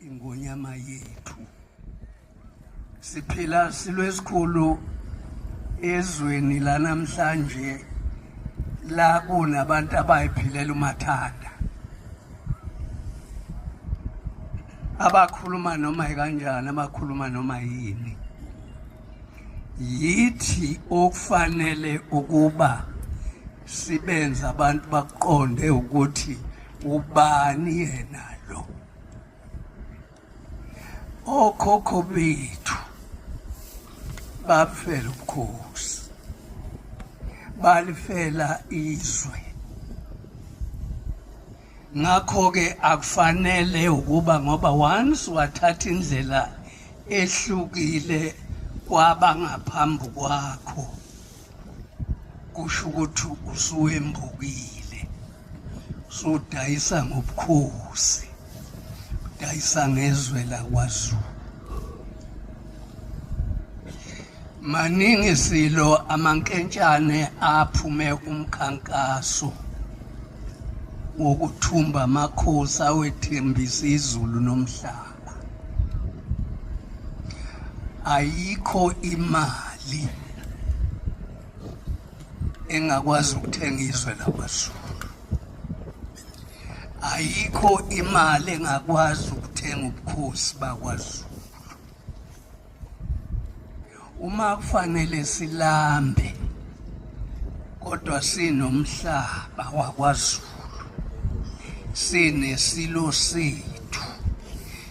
ingonyama yethu. Siphila silwesikhulu ezweni lanamhlanje la kunabantu abayiphilela umathanda, abakhuluma noma kanjani, abakhuluma noma yini. Yithi okufanele ukuba sibenza abantu baqonde ukuthi ubani yena lo. Okhokho bethu bafela ubukhosi, balifela izwe. Ngakho-ke akufanele ukuba ngoba once wathatha indlela ehlukile kwabangaphambi kwakho, kusho ukuthi usuwembukile, usudayisa ngobukhosi, udayisa ngezwe lakwaZulu. Maningi silo amankentshane aphume umkhankaso wokuthumba amakhosi awethembisa izulu nomhlaba. Ayikho imali engakwazi ukuthenga izwe lakwaZulu. Ayikho imali engakwazi ukuthenga ubukhosi bakwaZulu. Uma kufanele silambe, kodwa sinomhlaba wakwaZulu, sinesilo sethu,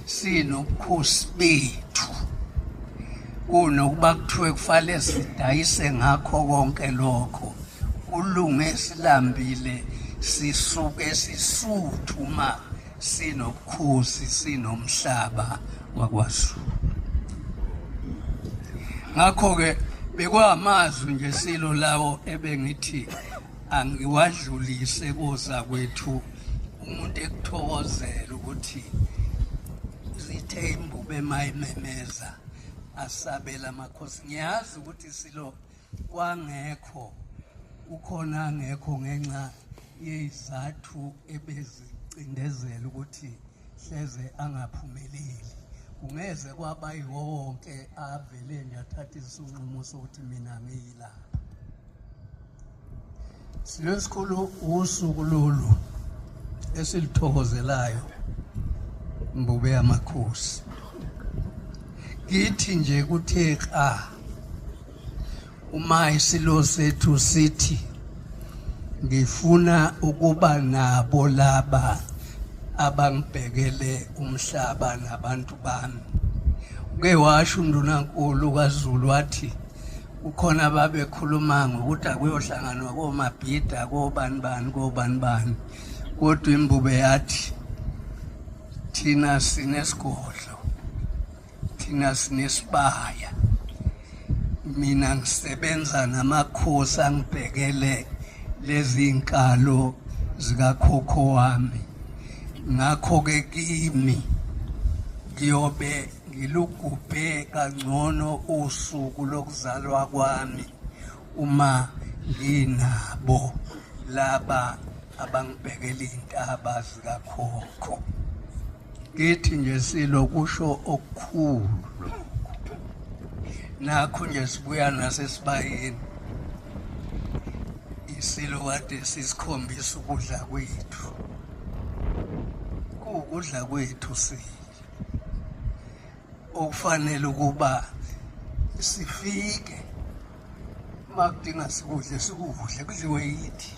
sinobukhosi bethu, kunokuba kuthiwe kufanele sidayise ngakho konke lokho, kulunge silambile, sisuke sisuthu uma sinobukhosi, sinomhlaba wakwaZulu. Ngakho-ke bekwamazwi nje silo lawo ebengithi angiwadlulise kozakwethu, umuntu ekuthokozela ukuthi zithe imbube mayimemeza asabela amakhosi. Ngiyazi ukuthi silo kwangekho, ukhona angekho ngenxa yezizathu ebezicindezela ukuthi hleze angaphumeleli. Kungeze kwaba yiwo wonke avele nje athatha isinqumo sokuthi mina ngiyila. Silesikhulu usuku lolu esilithokozelayo, mbube yamakhosi. Kithi nje kuthe uma isilo sethu sithi ngifuna ukuba nabo laba abangibhekele umhlaba nabantu bami. Uke washo uNdunankulu kaZulu wathi ukhona babekhuluma ngokuthi akuyohlanganwa koMabhida kobani bani, kodwa imbube yathi thina sinesigodlo, thina sinesibaya, mina ngisebenza namakhosi angibhekele lezi inkalo zikakhokho wami. Ngakho-ke kimi ngiyobe ngilugubhe kangcono usuku lokuzalwa kwami uma nginabo laba abangibhekela iy'ntaba zikakhokho. Kithi nje silo kusho okukhulu. Nakho nje sibuya nasesibayeni, isilo kade sisikhombisa ukudla kwethu. Ukudla kwethu okufanele ukuba sifike makudinga sikudle, kudliwe yithi.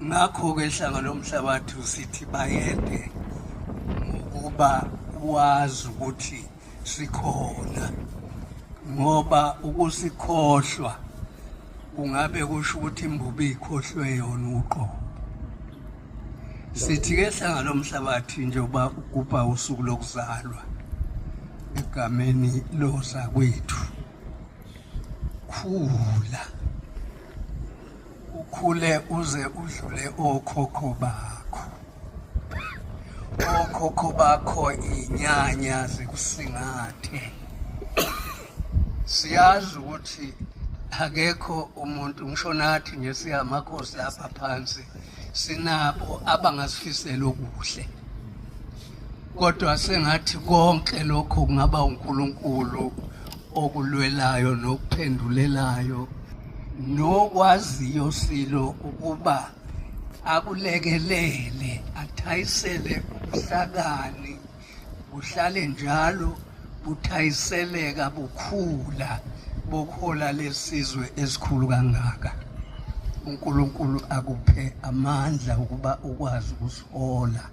Ngakho-ke ihlanga lomhlabathi sithi bayede ngokuba wazi ukuthi sikhona, ngoba ukusikhohlwa kungabe kusho ukuthi imbubi ikhohlwe yona uqobo. Sithi-ke ihlanga lomhlabathi njengoba ugubha usuku lokuzalwa egameni lozakwethu, khula, ukhule uze udlule okhokho bakho. Okhokho bakho inyanya zikusingathe. Siyazi ukuthi akekho umuntu, ngisho nathi nje siyamakhosi lapha phansi, sinabo abangasifisela okuhle, kodwa sengathi konke lokho kungaba uNkulunkulu okulwelayo nokuphendulelayo nokwaziyo silo ukuba akulekelele athayisele ubuhlakani buhlale njalo buthayiseleka bukhula bokhola lesizwe esikhulu kangaka. uNkulunkulu akuphe amandla ukuba ukwazi ukusihola.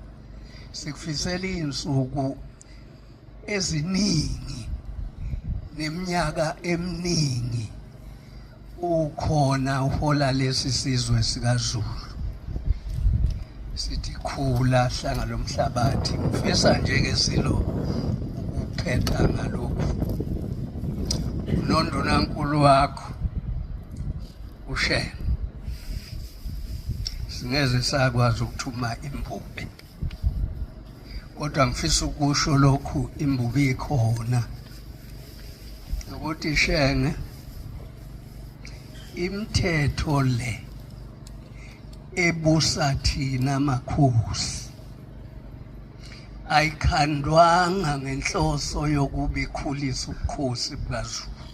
Sikufisela insuku eziningi neminyaka eminingi ukhona uhola lesi sizwe sikaZulu. Sithi khula hlanga lomhlabathi. Ngifisa nje silo ukuphetha ngalokhu. Unondunankulu wakho uShenge singeze sakwazi ukuthuma imbube, kodwa ngifisa ukusho lokhu imbubi ikhona ukuthi Shenge imithetho le ebusa thina makhosi ayikhandwanga ngenhloso yokuba ikhulisa ubukhosi bukaZulu,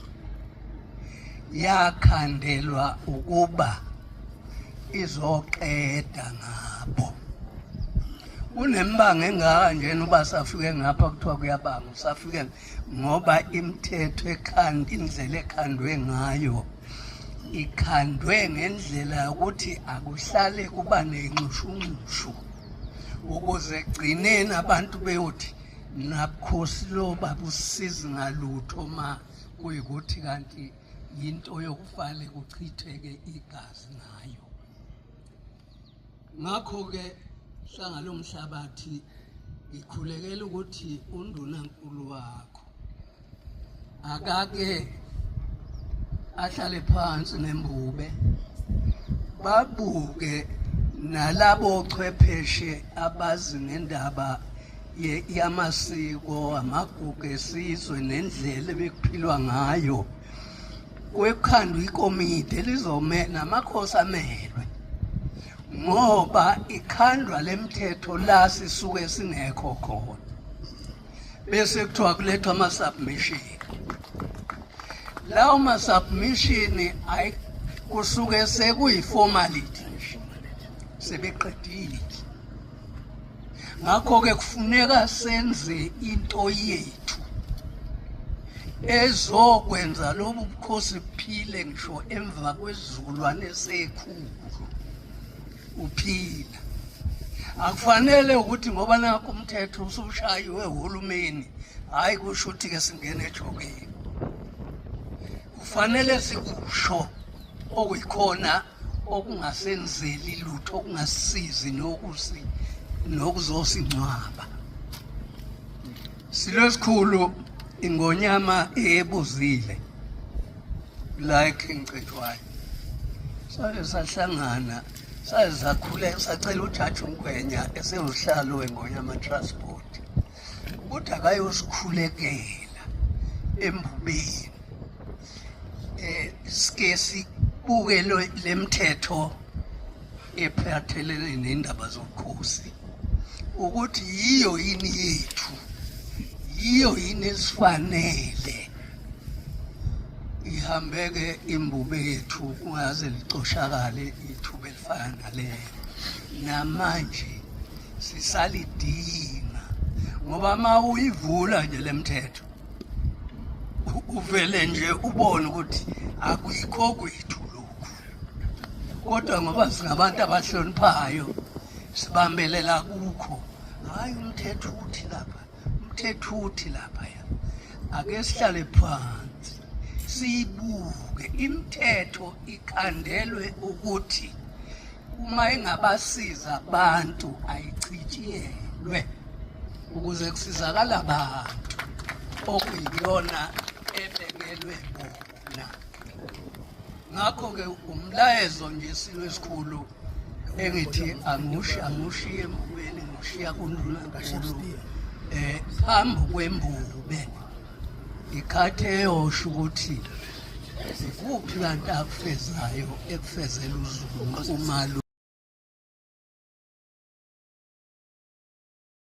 yakhandelwa ukuba izoqeda ngabo. Kunemibanga engaka njena uba safike ngapha kuthiwa kuyabanga, safike ngoba imithetho indlela ekhandwe ngayo ikhandwe ngendlela yokuthi akuhlale kuba nenxushunxushu ukuze gcineni abantu beyothi nabukhosi lo babusizi ngalutho ma kuyikuthi kanti yinto yokufale kuchitheke igazi ngayo. Ngakho-ke hlanga lomhlabathi ikhulekela ukuthi undunankulu wakho akake ahlale phansi nembube babuke nalabo chwepheshe abazi ngendaba yamasiko, amagugu esizwe nendlela ebekuphilwa ngayo. Kwekhandwa ikomiti elizomela amakhosi amelwe, ngoba ikhandwa lemithetho la sisuke singekho khona bese kuthiwa kulethwa ama-submission. Lawo ma-submission kusuke sekuyi-formality sebeqedile. Ngakho-ke kufuneka senze into yethu ezokwenza lobu bukhosi buphile ngisho emva kwesizukulwane esekhulu uphila. Akufanele ukuthi ngoba nakho umthetho usushayiwe uhulumeni hayi kusho ukuthi-ke singene ejokeni. Kufanele sikusho okuyikhona okungasenzeli lutho, okungasisizi nokuzosincwaba. Silesikhulu ingonyama ebuzile like ngicetshwayo sake sahlangana sakhuleka sacela uJaji uNgwenya esewuhlalo weNgonyama Transport ukuthi akayosikhulekela embubeni sike sibuke lemthetho ephathelene nendaba zobukhosi ukuthi yiyo yini yethu, yiyo yini esifanele ihambeke imbube yethu kungaze licoshakale ithuba elifana nalelo. Namanje sisalidinga ngoba ma uyivula nje lemthetho uvele nje ubone ukuthi akuyikho kwethu lokhu, kodwa ngoba singabantu abahloniphayo sibambelela kukho. Hayi umthetho uthi lapha, umthetho uthi laphaya. Ake sihlale phansi siyibuke imithetho ikhandelwe ukuthi uma ingabasiza abantu ayichitshiyelwe ukuze kusizakala abantu okuyiyona ebekelwe bona. Ngakho-ke umlayezo nje silwesikhulu engithi angushiye embubeni, ngushiya kundunankulu phambi kwembube ikhathe eyosho ukuthi ikuphi kanti akufezayo ekufezela uZulu umalu